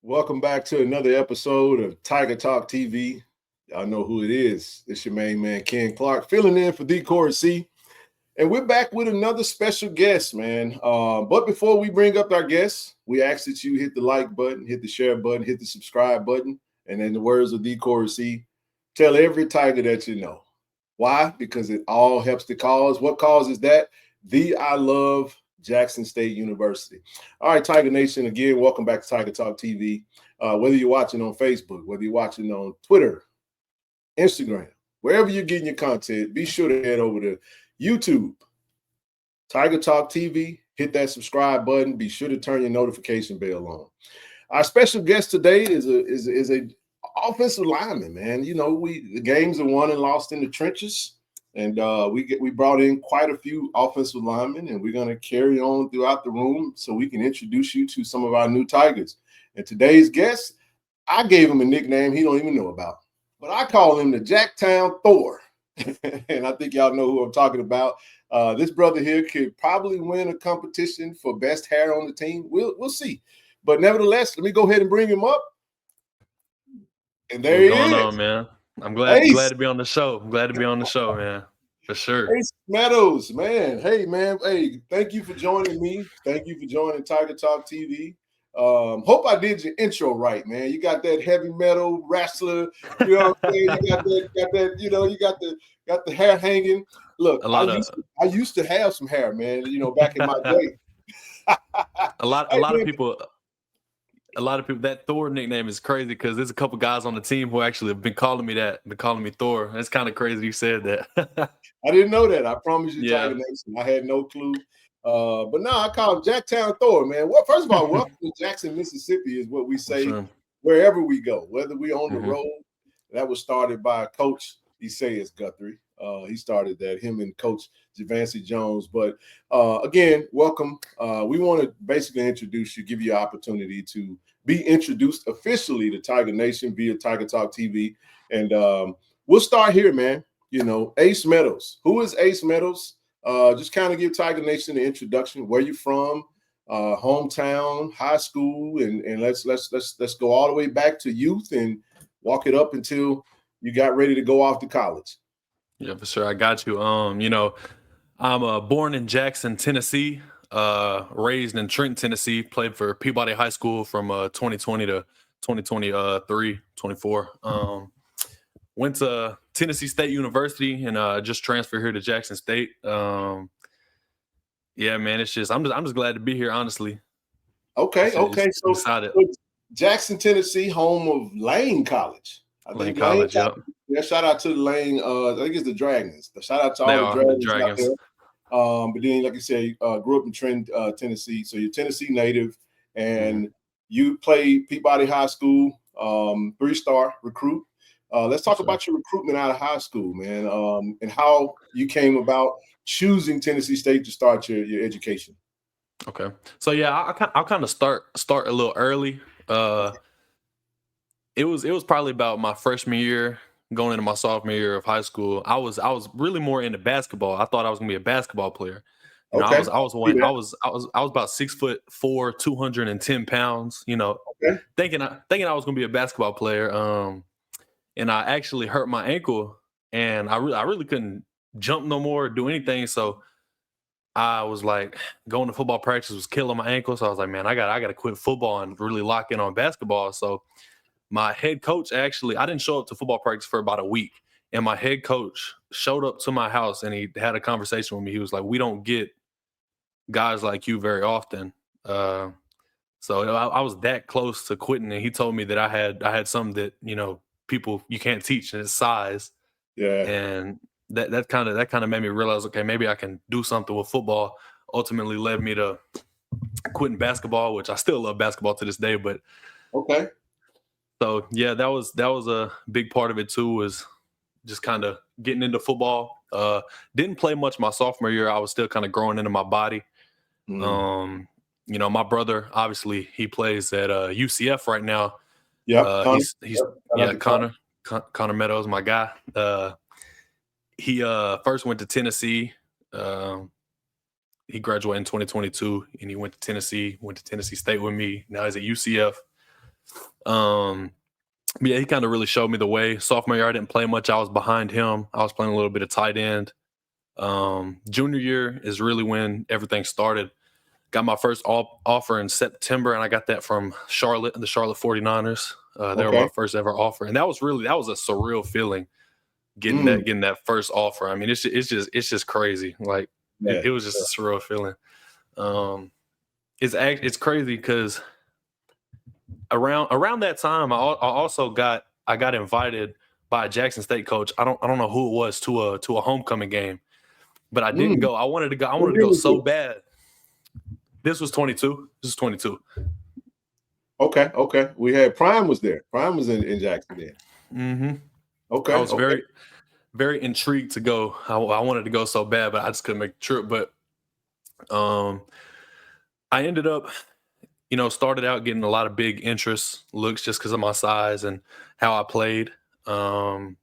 Welcome back to another episode of Tiger Talk TV. Y'all know who it is. It's your main man, Ken Clark, filling in for D. Corey C. And we're back with another special guest, man. But before we bring up our guests, we ask that you hit the like button, hit the share button, hit the subscribe button. And in the words of D. Corey C, tell every Tiger that you know. Why? Because it all helps the cause. What cause is that? I love Jackson State University. All right, Tiger Nation, again, welcome back to Tiger Talk TV. Whether you're watching on Facebook, whether you're watching on Twitter, Instagram, wherever you're getting your content, be sure to head over to YouTube, Tiger Talk TV, hit that subscribe button. Be sure to turn your notification bell on. Our special guest today is a offensive lineman, man. You know, the games are won and lost in the trenches. And we brought in quite a few offensive linemen, and we're going to carry on throughout the room so we can introduce you to some of our new Tigers. And today's guest, I gave him a nickname he don't even know about, but I call him the Jacktown Thor. And I think y'all know who I'm talking about. This brother here could probably win a competition for best hair on the team. We'll see. But nevertheless, let me go ahead and bring him up. And there he is. What's going on, man? I'm glad to be on the show. I'm glad to be on the show, man. For sure. Ace Meadows, man. Hey, man. Hey, thank you for joining me. Thank you for joining Tiger Talk TV. Hope I did your intro right, man. You got that heavy metal wrestler. You know what I'm saying? You got that. You know, you got the hair hanging. Look, I used to have some hair, man. You know, back in my day. A lot of people. That Thor nickname is crazy because there's a couple guys on the team who actually have been calling me that. Been calling me Thor. It's kind of crazy you said that. I didn't know that. I promise you, Yeah. Tiger Nation. I had no clue. But no, I call him Jacktown Thor, man. Well, first of all, welcome to Jackson, Mississippi, is what we say wherever we go, whether we're on the road. That was started by Coach Isaias Guthrie. He started that, him and Coach Javancy Jones. But again, welcome. We want to basically introduce you, give you an opportunity to be introduced officially to Tiger Nation via Tiger Talk TV. And we'll start here, man. You know, Ace Meadows. Who is Ace Meadows? Just kind of give Tiger Nation an introduction. Where you from? Hometown, high school, and let's go all the way back to youth and walk it up until you got ready to go off to college. Yeah, for sure. I got you. You know, I'm born in Jackson, Tennessee. Raised in Trenton, Tennessee. Played for Peabody High School from 2020 to 2023, 24. Went to Tennessee State University and just transferred here to Jackson State. Yeah, man, it's just I'm just glad to be here, honestly. Okay. So Jackson, Tennessee, home of Lane College. Lane College, yep. Yeah, shout out to the Lane. I think it's the Dragons. Shout out to all the Dragons out there. But then, like I said, grew up in Trenton, Tennessee. So you're Tennessee native, and you played Peabody High School, 3-star recruit. Let's talk about your recruitment out of high school, man, and how you came about choosing Tennessee State to start your education. Okay, so yeah, I'll kind of start a little early. It was probably about my freshman year, going into my sophomore year of high school. I was really more into basketball. I thought I was gonna be a basketball player. You know, I was about 6'4", 210 pounds. You know, thinking I was gonna be a basketball player. And I actually hurt my ankle, and I really couldn't jump no more or do anything. So I was like, going to football practice was killing my ankle. So I was like, man, I got to quit football and really lock in on basketball. So my head coach I didn't show up to football practice for about a week. And my head coach showed up to my house and he had a conversation with me. He was like, we don't get guys like you very often. So I was that close to quitting. And he told me that I had something that, you know, people you can't teach, and it's size. Yeah. And that kind of made me realize, okay, maybe I can do something with football. Ultimately led me to quitting basketball, which I still love basketball to this day. But okay. So yeah, that was a big part of it too, was just kind of getting into football. Didn't play much my sophomore year. I was still kind of growing into my body. You know, my brother, obviously he plays at UCF right now. Yeah, Connor Meadows, my guy. He first went to Tennessee. He graduated in 2022, and he went to Tennessee State with me. Now he's at UCF. But yeah, he kind of really showed me the way. Sophomore year, I didn't play much. I was behind him. I was playing a little bit of tight end. Junior year is really when everything started. Got my first offer in September, and I got that from Charlotte, the Charlotte 49ers. They were my first ever offer, and that was a surreal feeling getting that first offer. I mean, it's just crazy. Like it was just a surreal feeling. It's crazy because around that time, I also got invited by a Jackson State coach. I don't know who it was to a homecoming game, but I didn't go. I wanted to go. I wanted to go so bad. This was 22. This is 22. Okay. We had Prime was there. Prime was in Jackson then. Mm-hmm. Okay. I was very, very intrigued to go. I wanted to go so bad, but I just couldn't make the trip. But I ended up, started out getting a lot of big interest looks just because of my size and how I played. Got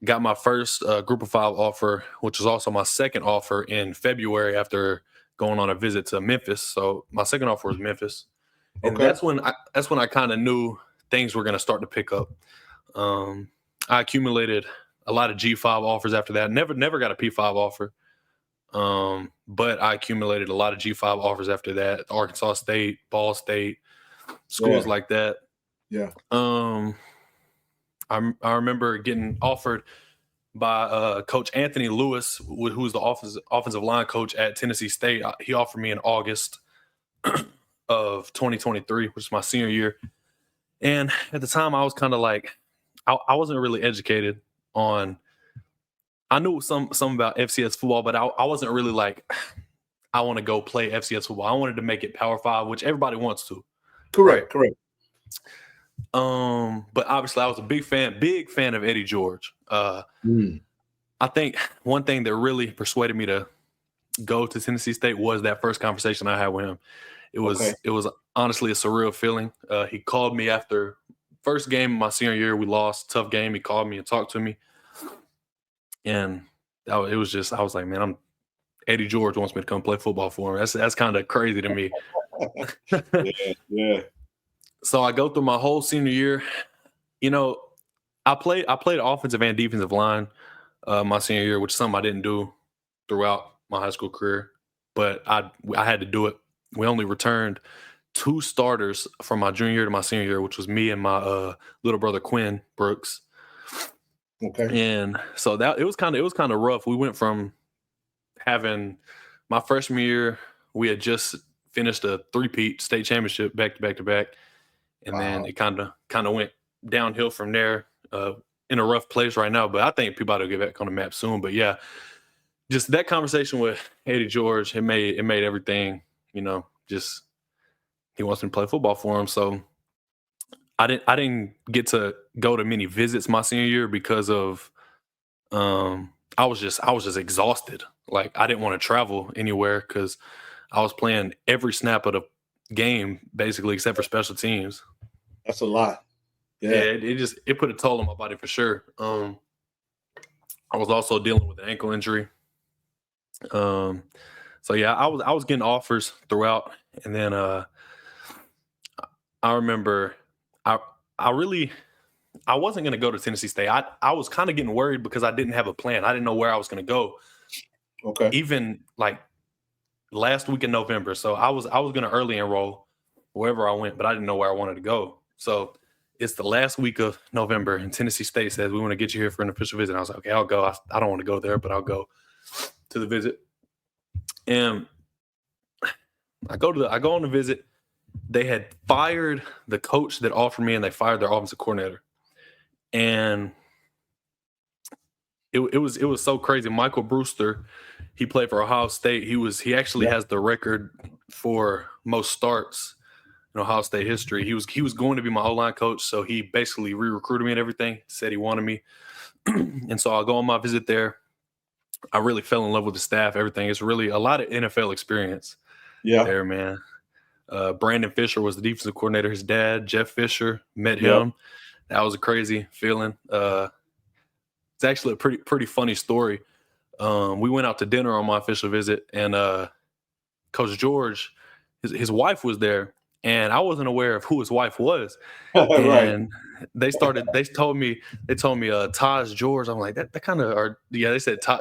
my first Group of 5 offer, which was also my second offer in February after going on a visit to Memphis. So my second offer was Memphis. And that's when I kind of knew things were going to start to pick up. I accumulated a lot of G5 offers after that. Never got a P5 offer. But I accumulated a lot of G5 offers after that. Arkansas State, Ball State, schools like that. Yeah. I remember getting offered by Coach Anthony Lewis, who's the offensive line coach at Tennessee State. He offered me in August of 2023, which is my senior year. And at the time, I was kind of like, I wasn't really educated on. I knew some about FCS football, but I wasn't really like, I want to go play FCS football. I wanted to make it Power 5, which everybody wants to. Correct. But obviously, I was a big fan of Eddie George. I think one thing that really persuaded me to go to Tennessee State was that first conversation I had with him. It was honestly a surreal feeling. He called me after first game of my senior year. We lost, tough game. He called me and talked to me, and it was just, I was like, man, Eddie George wants me to come play football for him. That's kind of crazy to me. Yeah. So I go through my whole senior year. I played offensive and defensive line my senior year, which is something I didn't do throughout my high school career, but I had to do it. We only returned 2 starters from my junior year to my senior year, which was me and my little brother Quinn Brooks. Okay. And so it was kind of rough. We went from having my freshman year, we had just finished a 3-peat state championship back to back. And then it kind of went downhill from there, in a rough place right now. But I think people ought to get back on the map soon. But yeah, just that conversation with Eddie George, it made everything, just he wants me to play football for him. So I didn't get to go to many visits my senior year because of I was just exhausted. Like I didn't want to travel anywhere because I was playing every snap of the game basically except for special teams. That's a lot. Yeah, it put a toll on my body for sure. I was also dealing with an ankle injury. So yeah, I was getting offers throughout, and then I remember I wasn't going to go to Tennessee State. I was kind of getting worried because I didn't have a plan. I didn't know where I was going to go. Okay. Even like last week in November, so I was going to early enroll wherever I went, but I didn't know where I wanted to go. So it's the last week of November, and Tennessee State says, we want to get you here for an official visit. And I was like, okay, I'll go. I don't want to go there, but I'll go to the visit. And I go on the visit. They had fired the coach that offered me, and they fired their offensive coordinator. And it was so crazy. Michael Brewster, he played for Ohio State. He actually has the record for most starts in Ohio State history. He was going to be my O-line coach, so he basically re-recruited me and everything, said he wanted me. And so I'll go on my visit there. I really fell in love with the staff, everything. It's really a lot of NFL experience there, man. Brandon Fisher was the defensive coordinator. His dad, Jeff Fisher, met him. That was a crazy feeling. It's actually a pretty funny story. We went out to dinner on my official visit, and Coach George, his wife was there, and I wasn't aware of who his wife was. Right. And they told me Taj George. I'm like, that kind of, or yeah, they said Taj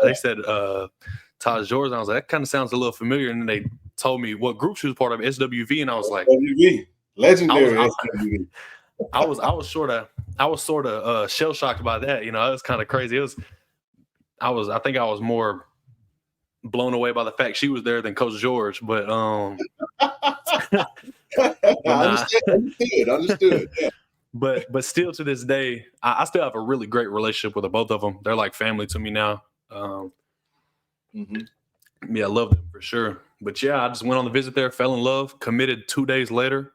George. And I was like, that kind of sounds a little familiar. And then they told me what group she was part of, SWV, and I was like, SWV, legendary SWV. I was sort of shell shocked by that. You know, it was kind of crazy. I think I was more blown away by the fact she was there than Coach George. But Understood. Yeah. But still to this day, I still have a really great relationship with both of them. They're like family to me now. Yeah, I love them for sure. But yeah, I just went on the visit there, fell in love, committed 2 days later.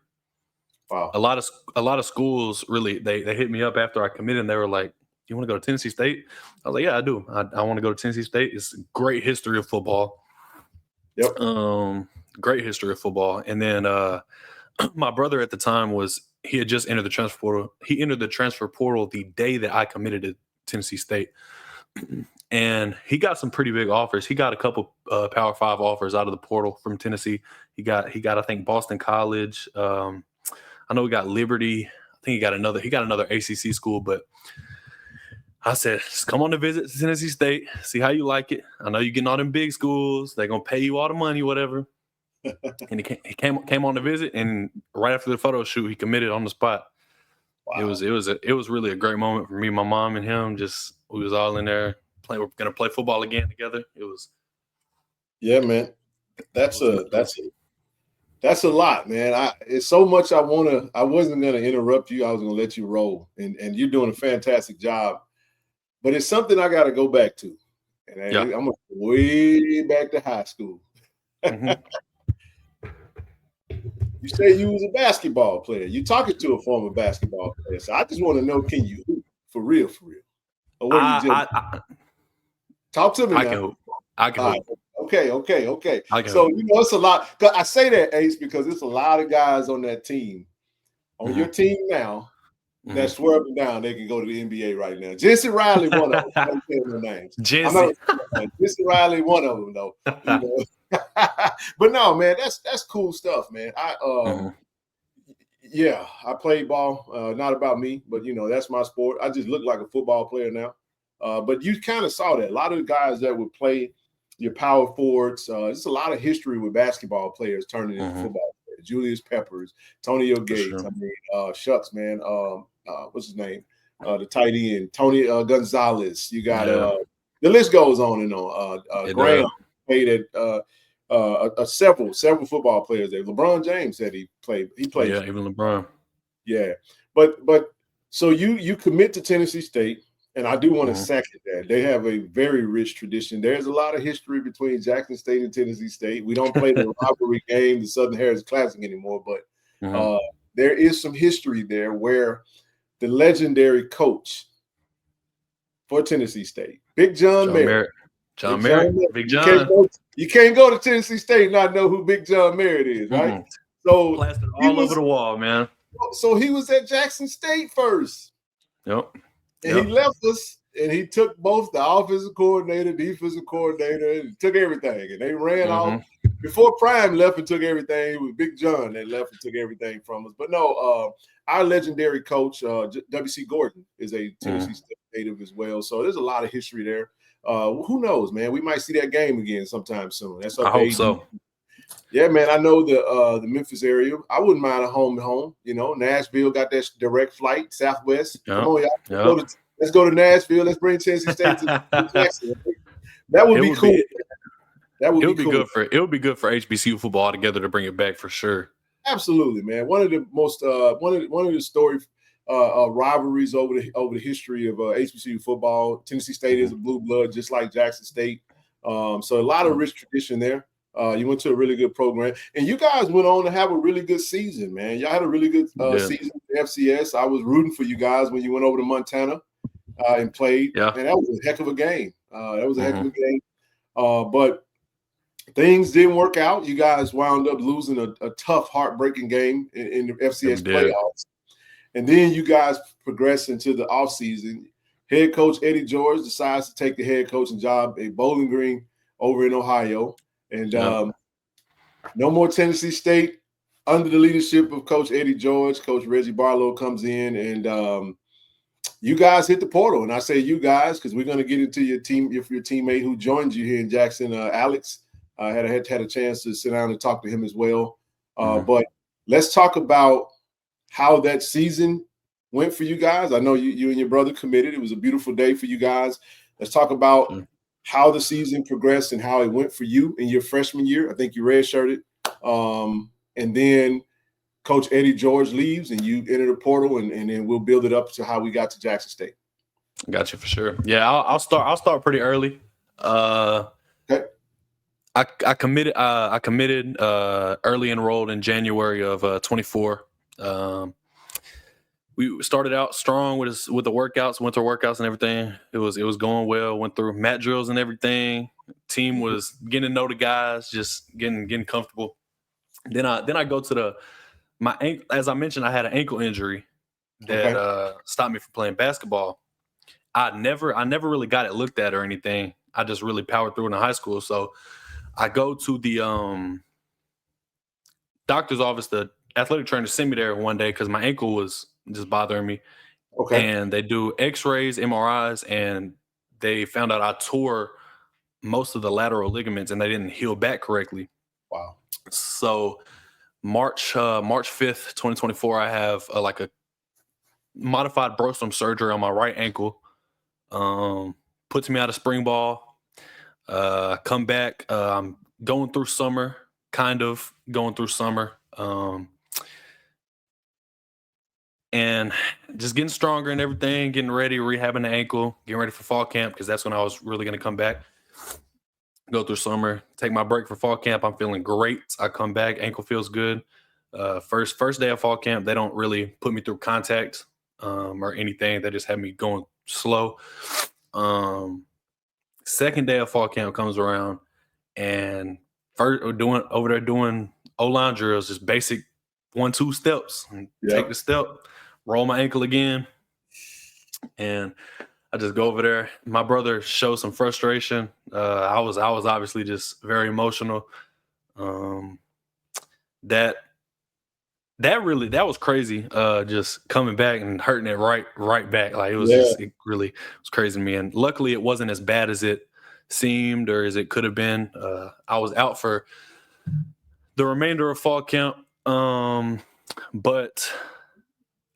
Wow. A lot of schools really they hit me up after I committed and they were like, "You want to go to Tennessee State?" I was like, "Yeah, I do. I want to go to Tennessee State. It's a great history of football." Yep. Great history of football. And then my brother at the time he had just entered the transfer portal. He entered the transfer portal the day that I committed to Tennessee State. And he got some pretty big offers. He got a couple Power 5 offers out of the portal from Tennessee. He got I think Boston College. I know he got Liberty. I think he got another ACC school, but I said, just come on to visit Tennessee State, see how you like it. I know you're getting all them big schools. They're going to pay you all the money, whatever. And he came on to visit, and right after the photo shoot, he committed on the spot. Wow. It was really a great moment for me, my mom, and him. Just we was all in there playing. We're gonna play football again together. It was. Yeah, man. That's a lot, man. It's so much I wasn't gonna interrupt you. I was gonna let you roll, and you're doing a fantastic job. But it's something I got to go back to, and I'm gonna go way back to high school. You say you was a basketball player. You're talking to a former basketball player. So I just want to know, can you hoop for real? Or what are you just talk to me now. I can hoop. Okay. So, it's a lot. I say that, Ace, because it's a lot of guys on that team, on your team now, that swear up and down they can go to the NBA right now. Jesse Riley, one of them. I don't say no names. Jesse Riley, one of them, though. But no, man, that's cool stuff, man. I played ball. Not about me, but that's my sport. I just look like a football player now. But you kind of saw that. A lot of the guys that would play your power forwards. There's a lot of history with basketball players turning into football players. Julius Peppers, Tony Gates. Sure. I mean, shucks, man. What's his name? The tight end, Tony Gonzalez. You got the list goes on and on. Graham played at several football players there. LeBron James said he played. Yeah, even LeBron. Yeah, but so you commit to Tennessee State, and I do want to second that. They have a very rich tradition. There's a lot of history between Jackson State and Tennessee State. We don't play the rivalry game, the Southern Heritage Classic anymore, but there is some history there where the legendary coach for Tennessee State, Big John Merritt. Big John. You can't go to Tennessee State and not know who Big John Merritt is, right? So plastered all over the wall, man. So he was at Jackson State first. Yep. And he left us, and he took both the offensive coordinator, defensive coordinator, and took everything. And they ran off. Before Prime left and took everything, it was Big John that left and took everything from us. But no, our legendary coach, W.C. Gordon, is a Tennessee State native as well. So there's a lot of history there. Who knows, man? We might see that game again sometime soon. That's up I hope so. Yeah, man. I know the Memphis area. I wouldn't mind a home to home. Nashville got that direct flight, Southwest. Yep. Come on, y'all. Let's go to Nashville. Let's bring Tennessee State to Jackson. That would be cool. That would be cool. It would be good for HBCU football altogether to bring it back for sure. Absolutely, man. One of the most one of the story rivalries over the history of HBCU football. Tennessee State is a blue blood, just like Jackson State. So a lot of rich tradition there. You went to a really good program, and you guys went on to have a really good season, man. Y'all had a really good season with FCS. I was rooting for you guys when you went over to Montana and played. Yeah, and that was a heck of a game. But things didn't work out. You guys wound up losing a tough, heartbreaking game in the FCS playoffs. And then you guys progress into the offseason. Head coach Eddie George decides to take the head coaching job at Bowling Green over in Ohio. And no more Tennessee State under the leadership of Coach Eddie George, Coach Reggie Barlow comes in, and you guys hit the portal. And I say you guys because we're going to get into your teammate who joined you here in Jackson, Alex. Had a chance to sit down and talk to him as well. But let's talk about how that season went for you guys. I know you and your brother committed. It was a beautiful day for you guys. Let's talk about how the season progressed and how it went for you in your freshman year. I think you redshirted. And then Coach Eddie George leaves and you enter the portal, and then we'll build it up to how we got to Jackson State. Got you for sure. Yeah, I'll start pretty early. Okay. I committed early enrolled in January of 24. We started out strong with the workouts, winter workouts and everything. It was going well. Went through mat drills and everything. Team was getting to know the guys, just getting comfortable. Then I go to my ankle. As I mentioned, I had an ankle injury that stopped me from playing basketball. I never really got it looked at or anything. I just really powered through it in high school. So I go to the doctor's office. The athletic trainer sent me there one day because my ankle was just bothering me. Okay. And they do x-rays, MRIs, and they found out I tore most of the lateral ligaments and they didn't heal back correctly. Wow. So March 5th, 2024, I have like a modified Brostrom surgery on my right ankle. Puts me out of spring ball. Come back. I'm going through summer, and just getting stronger and everything, getting ready, rehabbing the ankle, getting ready for fall camp because that's when I was really going to come back. Go through summer, take my break for fall camp. I'm feeling great. I come back, ankle feels good. First day of fall camp, they don't really put me through contact or anything. They just have me going slow. Second day of fall camp comes around, and first we're doing O-line drills, just basic 1-2 steps. Take the step, roll my ankle again, and I just go over there. My brother showed some frustration. I was obviously just very emotional. That was crazy. Just coming back and hurting it right back. Like it really was crazy to me. And luckily it wasn't as bad as it seemed or as it could have been. I was out for the remainder of fall camp. But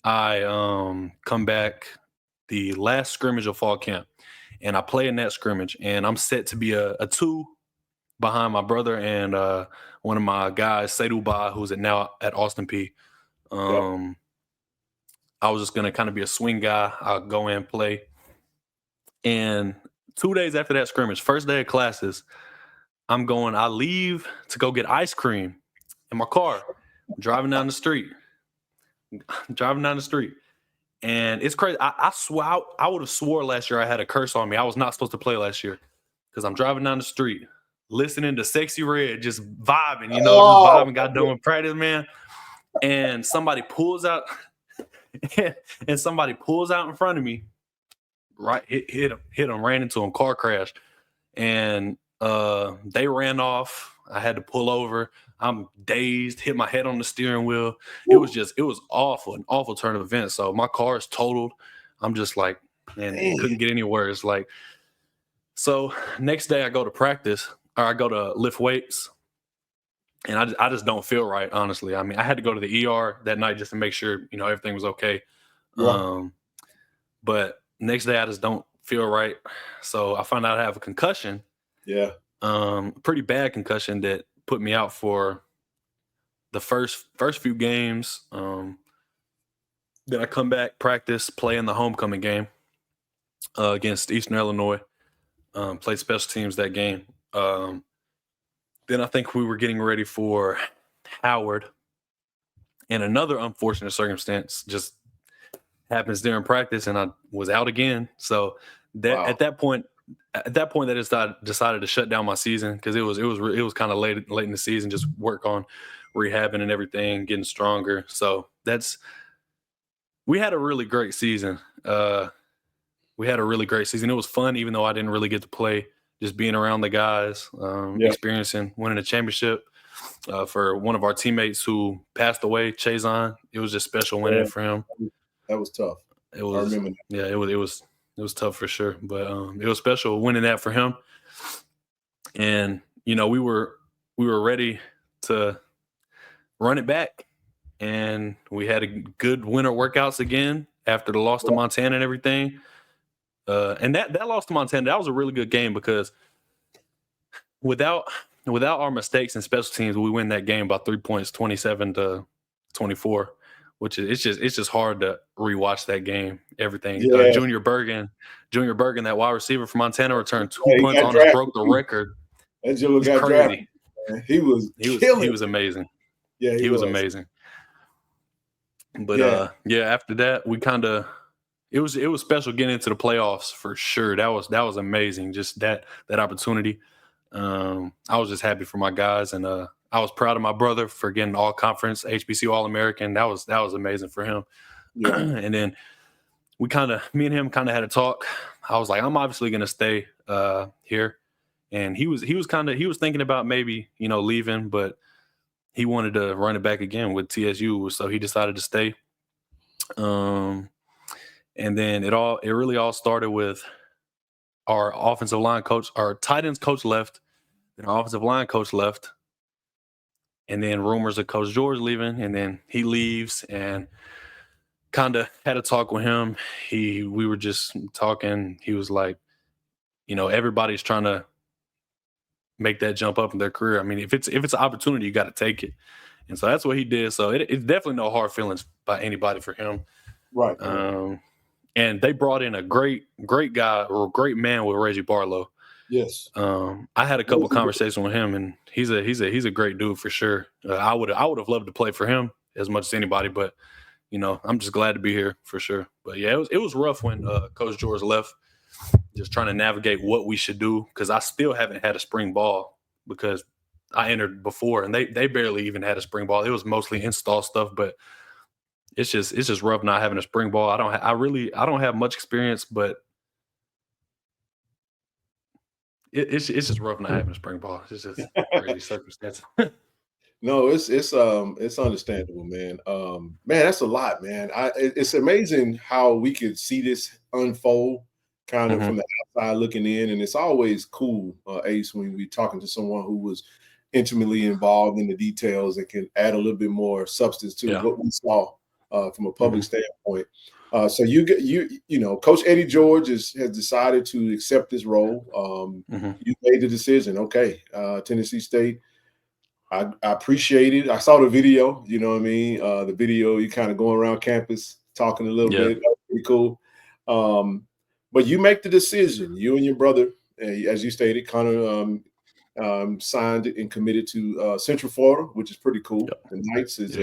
I come back the last scrimmage of fall camp, and I play in that scrimmage, and I'm set to be a 2 behind my brother and one of my guys, Seydou Ba, who's now at Austin P. I was just going to kind of be a swing guy. I'll go in and play. And 2 days after that scrimmage, first day of classes, I leave to go get ice cream in my car, driving down the street. And it's crazy. I swear I would have swore last year I had a curse on me. I was not supposed to play last year because I'm driving down the street, listening to Sexy Red, just vibing, just vibing. Got done with practice, man. And somebody pulls out, in front of me. Right, hit him, ran into him, car crash, and they ran off. I had to pull over. I'm dazed, hit my head on the steering wheel. It was awful, an awful turn of events. So my car is totaled. I'm just like, man, it couldn't get any worse. Like, so next day I go to practice, or I go to lift weights, and I just don't feel right, honestly. I mean, I had to go to the ER that night just to make sure, everything was okay. But next day I just don't feel right. So I found out I have a concussion. Yeah. Pretty bad concussion that put me out for the first few games. Then I come back, practice, play in the homecoming game against Eastern Illinois. Played special teams that game. Then I think we were getting ready for Howard. And another unfortunate circumstance just happens during practice, and I was out again. So at that point, they decided to shut down my season because it was kind of late in the season. Just work on rehabbing and everything, getting stronger. So we had a really great season. It was fun, even though I didn't really get to play. Just being around the guys, experiencing winning a championship. for one of our teammates who passed away, Chazon. It was just special winning it for him. That was tough. It was, I remember that. Yeah, it was tough for sure, but it was special winning that for him. And we were ready to run it back, and we had a good winter workouts again after the loss to Montana and everything. And that loss to Montana, that was a really good game because without our mistakes in special teams, we win that game by 3 points, 27-24. Which is it's just hard to rewatch that game. Everything. Yeah. Junior Bergen, that wide receiver from Montana, returned 2 Yeah, punts on us, broke the record. That Joe got crazy. Drafted, he was amazing. Yeah, he was amazing. But after that, we kind of it was special getting into the playoffs for sure. That was amazing. Just that opportunity. I was just happy for my guys, and I was proud of my brother for getting all conference HBCU All-American. That was amazing for him. Yeah. And then me and him kind of had a talk. I was like, I'm obviously going to stay here. And he was thinking about maybe, leaving, but he wanted to run it back again with TSU. So he decided to stay. And then it really all started with our offensive line coach, our tight ends coach left, and our offensive line coach left. And then rumors of Coach George leaving, and then he leaves, and kind of had a talk with him. We were just talking. He was like, everybody's trying to make that jump up in their career. I mean, if it's an opportunity, you got to take it. And so that's what he did. So it's definitely no hard feelings by anybody for him. Right. And they brought in a great guy or great man with Reggie Barlow. Yes. I had a couple conversations with him, and he's a great dude for sure. I would have loved to play for him as much as anybody, but I'm just glad to be here for sure. But yeah, it was rough when Coach George left. Just trying to navigate what we should do, because I still haven't had a spring ball, because I entered before and they barely even had a spring ball. It was mostly install stuff, but it's just rough not having a spring ball. I don't have much experience, but it's just rough not having a spring ball. It's just crazy circumstance. No, it's understandable, man. Man, that's a lot, man. It's amazing how we could see this unfold kind of from the outside looking in. And it's always cool, Ace, when we're talking to someone who was intimately involved in the details and can add a little bit more substance to what we saw from a public standpoint. So Coach Eddie George has decided to accept this role. You made the decision. Okay, Tennessee State. I appreciate it. I saw the video, you know what I mean? The video, you kind of going around campus talking a little bit. That was pretty cool. But you make the decision. You and your brother, as you stated, kind of signed and committed to Central Florida, which is pretty cool. Yep. The Knights is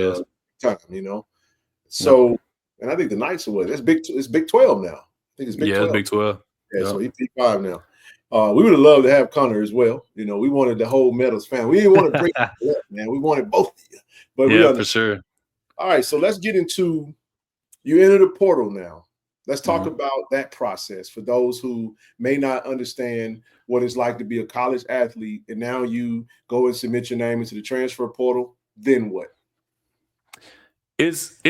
time, So, and I think the Knights are what? It's Big 12 now. I think it's Big 12. It's Big 12. Yeah, so he's Big 5 now. We would have loved to have Connor as well. We wanted the whole Meadows family. We didn't want to bring it up, man. We wanted both of you. But for sure. All right, so let's get into you enter the portal now. Let's talk about that process for those who may not understand what it's like to be a college athlete, and now you go and submit your name into the transfer portal. Then what? It's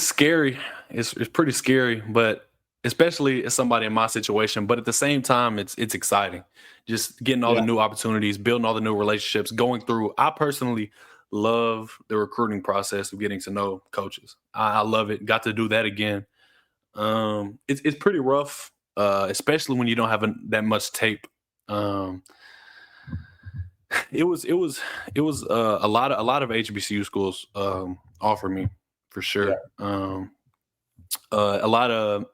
scary. It's pretty scary, but especially as somebody in my situation. But at the same time, it's exciting. Just getting all the new opportunities, building all the new relationships, going through. I personally love the recruiting process of getting to know coaches. I love it. Got to do that again. It's pretty rough, especially when you don't have that much tape. It was a lot of HBCU schools offer me for sure. Yeah. A lot of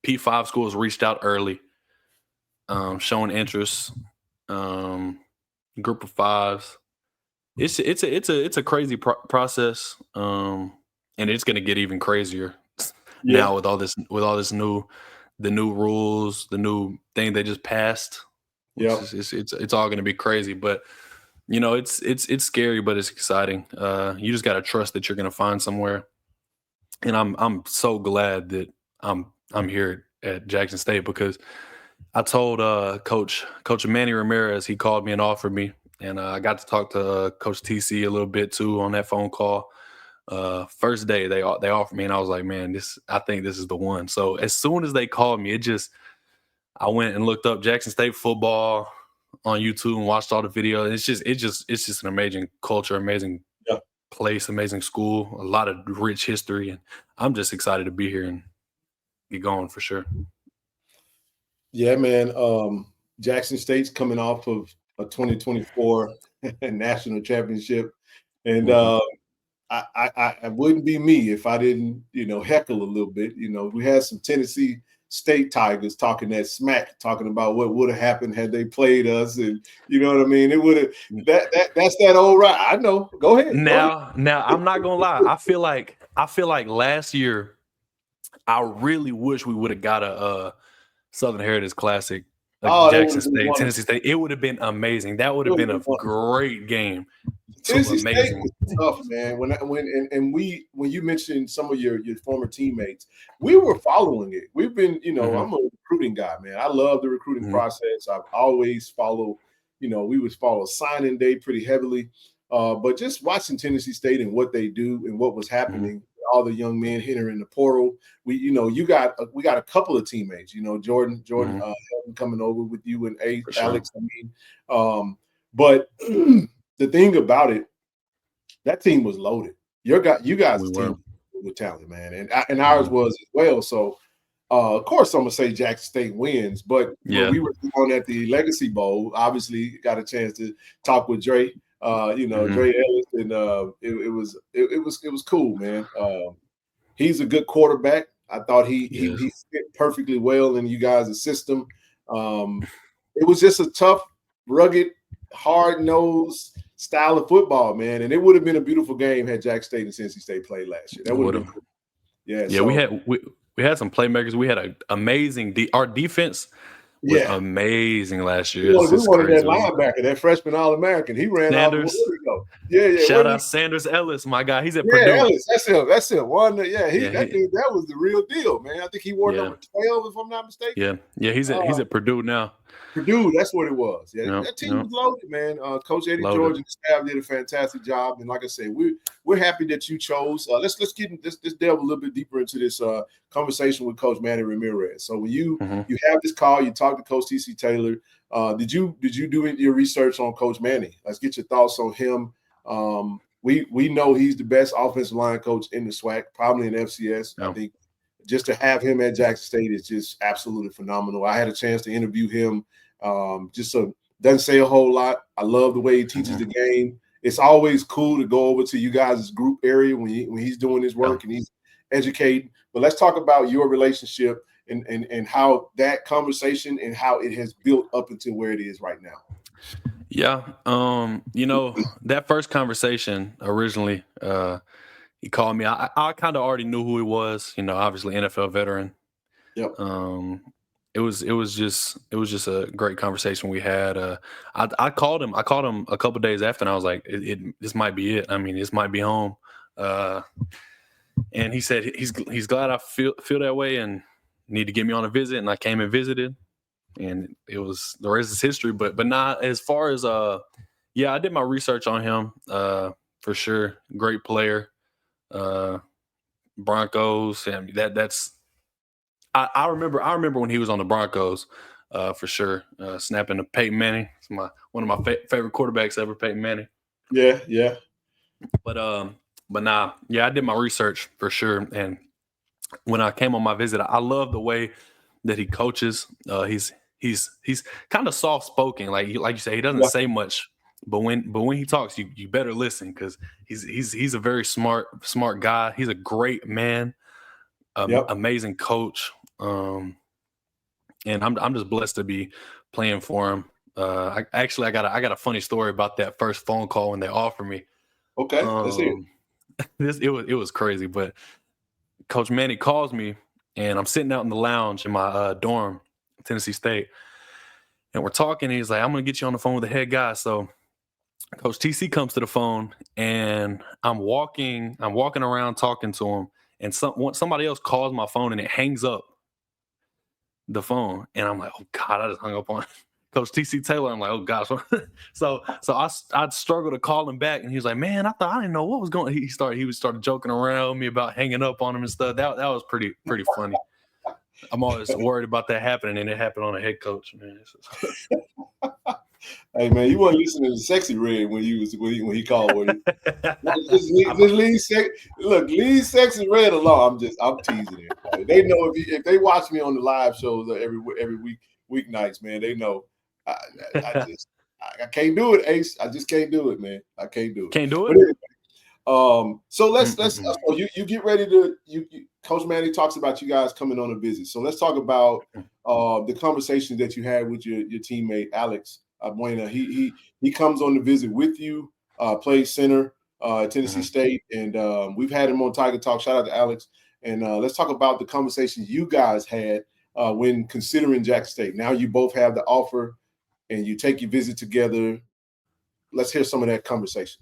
P5 schools reached out early, showing interest. Group of fives. It's a crazy process, and it's going to get even crazier now with all this new rules, the new thing they just passed. Yeah, it's all going to be crazy, but it's scary, but it's exciting. You just got to trust that you're going to find somewhere, and I'm so glad that I'm here at Jackson State, because I told Coach Manny Ramirez, he called me and offered me. and I got to talk to Coach TC a little bit too on that phone call. First day they offered me, and I was like, man, I think this is the one. So as soon as they called me, I went and looked up Jackson State football on YouTube and watched all the videos. It's just an amazing culture, amazing place, amazing school, a lot of rich history, and I'm just excited to be here and get going for sure. Yeah, man. Jackson State's coming off of a 2024 national championship, and I wouldn't be me if I didn't, heckle a little bit. We had some Tennessee State Tigers talking that smack, talking about what would have happened had they played us, and you know what I mean. It would have that's that old ride. I know. Go ahead. Now I'm not gonna lie. I feel like last year, I really wish we would have got a Southern Heritage Classic. Jackson State, Tennessee State. It would have been amazing. That would have been a great game. Tennessee State was tough, man. When you mentioned some of your former teammates, we were following it. We've been, I'm a recruiting guy, man. I love the recruiting process. I've always followed, we would follow signing day pretty heavily. But just watching Tennessee State and what they do and what was happening, all the young men entering the portal. We got a couple of teammates, Jordan coming over with you and Ace, Alex. But the thing about it, that team was loaded. You guys' team was talented, man, and ours was as well. So, of course, I'm gonna say Jackson State wins. But when we were on at the Legacy Bowl, obviously got a chance to talk with Dre. Dre Ellis, and it was cool, man. He's a good quarterback. I thought he fit perfectly well in you guys' system. It was just a tough, rugged, hard-nosed style of football, man. And it would have been a beautiful game had Jackson State and Tennessee State played last year. That would have been cool. Yeah. So, we had some playmakers. We had an amazing our defense was amazing last year. We wanted that linebacker, that freshman All-American. He ran Sanders. off. Yeah. Shout out Sanders Ellis, my guy. He's at Purdue. Ellis, that's him. That was the real deal, man. I think he wore number 12, if I'm not mistaken. Yeah. He's at Purdue now. Purdue, that's what it was. Yeah, that team was loaded, man. Coach Eddie George and the staff did a fantastic job. And like I said, we're happy that you chose. Let's delve a little bit deeper into this conversation with Coach Manny Ramirez. So when you have this call, you talk to Coach TC Taylor. Did you do your research on Coach Manny? Let's get your thoughts on him. We know he's the best offensive line coach in the SWAC, probably in FCS. I think just to have him at Jackson State is just absolutely phenomenal. I had a chance to interview him. Doesn't say a whole lot. I love the way he teaches the game. It's always cool to go over to you guys' group area when he's doing his work and he's educating. But let's talk about your relationship and how that conversation and how it has built up into where it is right now. Yeah. That first conversation originally, he called me. I kind of already knew who he was, obviously NFL veteran. Yep. It was just a great conversation we had. I called him a couple of days after, and I was like, this might be it. I mean, this might be home. And he said he's glad I feel that way and need to get me on a visit. And I came and visited, and it was the rest is history. But not as far as I did my research on him for sure. Great player, Broncos, and that's. I remember when he was on the Broncos, for sure, snapping to Peyton Manning. It's one of my favorite quarterbacks ever, Peyton Manning. Yeah. But I did my research for sure. And when I came on my visit, I love the way that he coaches. He's kind of soft spoken, like you say, he doesn't say much. But when he talks, you better listen because he's a very smart guy. He's a great man, amazing coach. And I'm just blessed to be playing for him. I got a funny story about that first phone call when they offered me. Okay, let's hear it. It was crazy, but Coach Manny calls me, and I'm sitting out in the lounge in my dorm, Tennessee State, and we're talking. And he's like, "I'm gonna get you on the phone with the head guy." So Coach TC comes to the phone, and I'm walking around talking to him, and somebody else calls my phone, and it hangs up the phone, and I'm like, "Oh God, I just hung up on Coach TC Taylor. I'm like, oh gosh. so I'd struggle to call him back, and he was like, man, I didn't know what was going on. He started joking around with me about hanging up on him and stuff. That was pretty funny. I'm always worried about that happening, and it happened on a head coach, man. Hey man, you weren't listening to Sexy Red when he called. Just leave Sexy Red alone. I'm teasing it. They know if they watch me on the live shows every weeknights, man. They know I can't do it, Ace. I just can't do it, man. I can't do it. Can't do it. But anyway, so let's so you get ready to Coach Manny talks about you guys coming on a visit. So let's talk about the conversation that you had with your teammate Alex Buena. He comes on the visit with you, plays center at Tennessee State, and we've had him on Tiger Talk. Shout out to Alex. And let's talk about the conversations you guys had when considering Jackson State. Now you both have the offer, and you take your visit together. Let's hear some of that conversation.